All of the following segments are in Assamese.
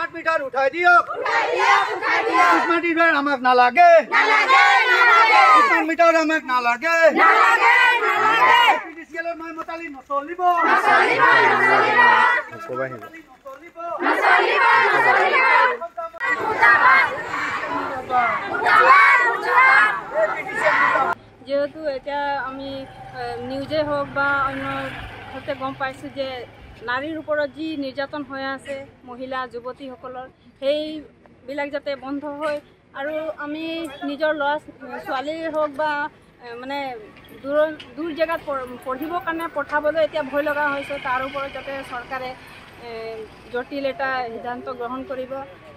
স্মাৰ্ট মিটাৰ উঠাই দিয়ক স্মাৰ্ট মিটাৰ আমাক নালাগে স্মাৰ্ট মিটাৰ আমাক নালাগে পিডিসিএলৰ মই মতালি নচলিব যেহেতু এটা আমি নিউজে হোক বা অন্য হতে গম পাইছোঁ যে নাৰীৰ ওপৰত যি নিৰ্যাতন হৈ আছে মহিলা যুৱতীসকলৰ সেইবিলাক যাতে বন্ধ হয় আৰু আমি নিজৰ ল'ৰা ছোৱালীৰ হওক বা মানে দূৰ জেগাত পঢ়িবৰ কাৰণে পঠাবলৈ এতিয়া ভয় লগা হৈছে তাৰ ওপৰত যাতে চৰকাৰে জটিল এটা সিদ্ধান্ত গ্ৰহণ কৰিব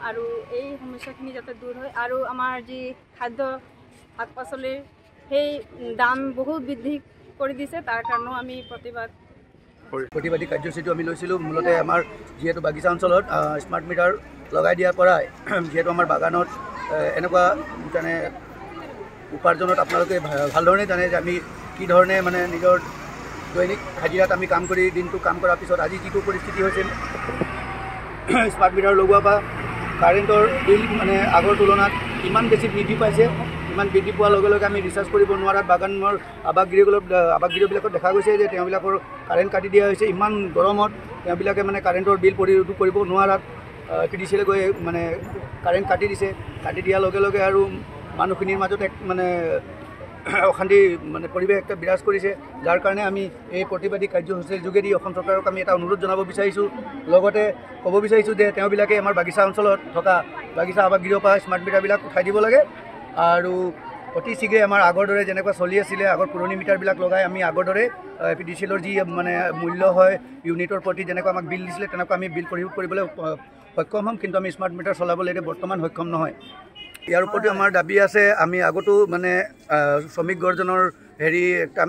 আৰু এই সমস্যাখিনি যাতে দূৰ হয় আৰু আমাৰ যি খাদ্য শাক পাচলিৰ সেই দাম বহুত বৃদ্ধি কৰি দিছে তাৰ কাৰণেও আমি প্ৰতিবাদী কাৰ্যসূচীটো আমি লৈছিলোঁ মূলতে আমাৰ যিহেতু বাগিচা অঞ্চলত স্মাৰ্ট মিটাৰ লগাই দিয়াৰ পৰাই যিহেতু আমাৰ বাগানত এনেকুৱা মানে উপাৰ্জনত আপোনালোকে ভালধৰণে জানে যে আমি কি ধৰণে মানে নিজৰ দৈনিক হাজিৰাত আমি কাম কৰি দিনটো কাম কৰাৰ পিছত আজি যিটো পৰিস্থিতি হৈছিল স্মাৰ্ট মিটাৰ লগোৱাৰ পৰা কাৰেণ্টৰ বিল মানে আগৰ তুলনাত ইমান বেছি বৃদ্ধি পাইছে ইমান বৃদ্ধি পোৱাৰ লগে লগে আমি ৰিচাৰ্জ কৰিব নোৱাৰাত বাগানৰ আৱাসগৃহবিলাকত দেখা গৈছে যে তেওঁবিলাকৰ কাৰেণ্ট কাটি দিয়া হৈছে ইমান গৰমত তেওঁবিলাকে মানে কাৰেণ্টৰ বিল পৰিশোধ কৰিব নোৱাৰাত পিডিচিএলে গৈ মানে কাৰেণ্ট কাটি দিছে কাটি দিয়াৰ লগে লগে আৰু মানুহখিনিৰ মাজত এক মানে অশান্তি মানে পৰিৱেশ একটা বিৰাজ কৰিছে যাৰ কাৰণে আমি এই প্ৰতিবাদী কাৰ্যসূচীৰ যোগেদি অসম চৰকাৰক আমি এটা অনুৰোধ জনাব বিচাৰিছোঁ লগতে ক'ব বিচাৰিছোঁ যে তেওঁবিলাকে আমাৰ বাগিচা অঞ্চলত থকা বাগিচা আৱাসগৃহৰ পৰা স্মাৰ্ট মিটাৰবিলাক উঠাই দিব লাগে আৰু অতি শীঘ্ৰে আমাৰ আগৰ দৰে যেনেকুৱা চলি আছিলে আগৰ পুৰণি মিটাৰবিলাক লগাই আমি আগৰ দৰে পিডিচিএলৰ যি মানে মূল্য হয় ইউনিটৰ প্ৰতি যেনেকুৱা আমাক বিল দিছিলে তেনেকুৱা আমি বিল পৰিশোধ কৰিবলৈ সক্ষম হ'ম কিন্তু আমি স্মাৰ্ট মিটাৰ চলাবলৈ এতিয়া বৰ্তমান সক্ষম নহয় ইয়াৰ ওপৰতো আমাৰ দাবী আছে আমি আগতো মানে শ্ৰমিক গৰ্জনৰ একটা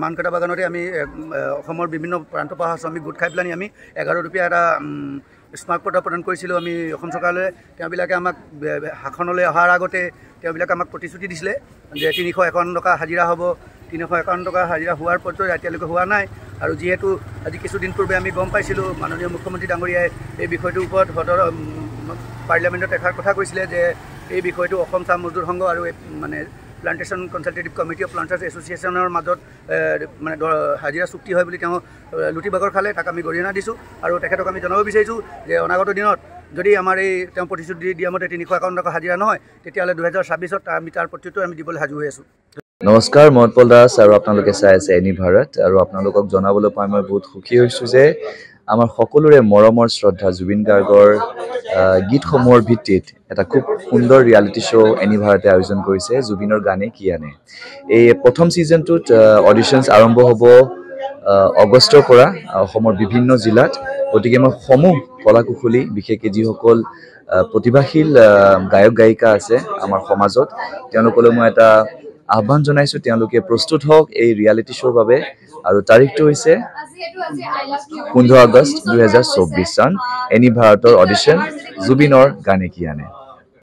মানকাটা বাগানতে আমি অসমৰ বিভিন্ন প্ৰান্ত পৰা শ্ৰমিক গোট খাই পেলাই আমি 11 টকীয়া এটা স্মাৰ্ট কাৰ্ড প্ৰদান কৰিছিলোঁ আমি অসম চৰকাৰলৈ তেওঁবিলাকে আমাক শাসনলৈ অহাৰ আগতে তেওঁবিলাকে আমাক প্ৰতিশ্ৰুতি দিছিলে যে 351 টকা হাজিৰা হ'ব 351 টকা হাজিৰা হোৱাৰ পৰ্যন্ত এতিয়ালৈকে হোৱা নাই আৰু যিহেতু আজি কিছুদিন পূৰ্বে আমি গম পাইছিলোঁ মাননীয় মুখ্যমন্ত্ৰী ডাঙৰীয়াই এই বিষয়টোৰ ওপৰত সদৰ পাৰ্লিয়ামেণ্টত এষাৰ কথা কৈছিলে যে এই বিষয়টো অসম চাহ মজদুৰ সংঘ আৰু মানে প্লান্টেশ্যন কনচালটেটিভ কমিটি অফ প্লান্টাৰ্ছ এছ'চিয়েশ্যনৰ মাজত মানে হাজিৰা চুক্তি হয় বুলি তেওঁ লুটিবাগৰ খালে তাক আমি গৰিহণা দিছোঁ আৰু তেখেতক আমি জনাব বিচাৰিছোঁ যে অনাগত দিনত যদি আমাৰ এই তেওঁ প্ৰতিশ্ৰুতি দিয়া মতে 351 টকা হাজিৰা নহয় তেতিয়াহ'লে 2026ত আমি তাৰ প্ৰত্যুত্তৰ আমি দিবলৈ সাজু হৈ আছোঁ নমস্কাৰ মহৎপল দাস আৰু আপোনালোকে চাই আছে এনি ভাৰত আৰু আপোনালোকক জনাবলৈ পাই মই বহুত সুখী হৈছোঁ যে আমাৰ সকলোৰে মৰমৰ শ্ৰদ্ধা জুবিন গাৰ্গৰ গীতসমূহৰ ভিত্তিত এটা খুব সুন্দৰ ৰিয়েলিটি শ্ব' এনি ভাৰতে আয়োজন কৰিছে জুবিনৰ গানে কি আনে এই প্ৰথম ছিজনটোত অডিশ্যনছ আৰম্ভ হ'ব আগষ্টৰ পৰা অসমৰ বিভিন্ন জিলাত গতিকে মই সমূহ কলাকুশলী বিশেষকৈ যিসকল প্ৰতিভাশীল গায়ক গায়িকা আছে আমাৰ সমাজত তেওঁলোকলৈ মই এটা আহ্বান জনাইছোঁ তেওঁলোকে প্ৰস্তুত হওক এই ৰিয়েলিটি শ্ব'ৰ বাবে আৰু তাৰিখটো হৈছে 15 আগষ্ট 2024 চন এনি ভাৰতৰ অডিশ্যন জুবিনৰ গানে কি আনে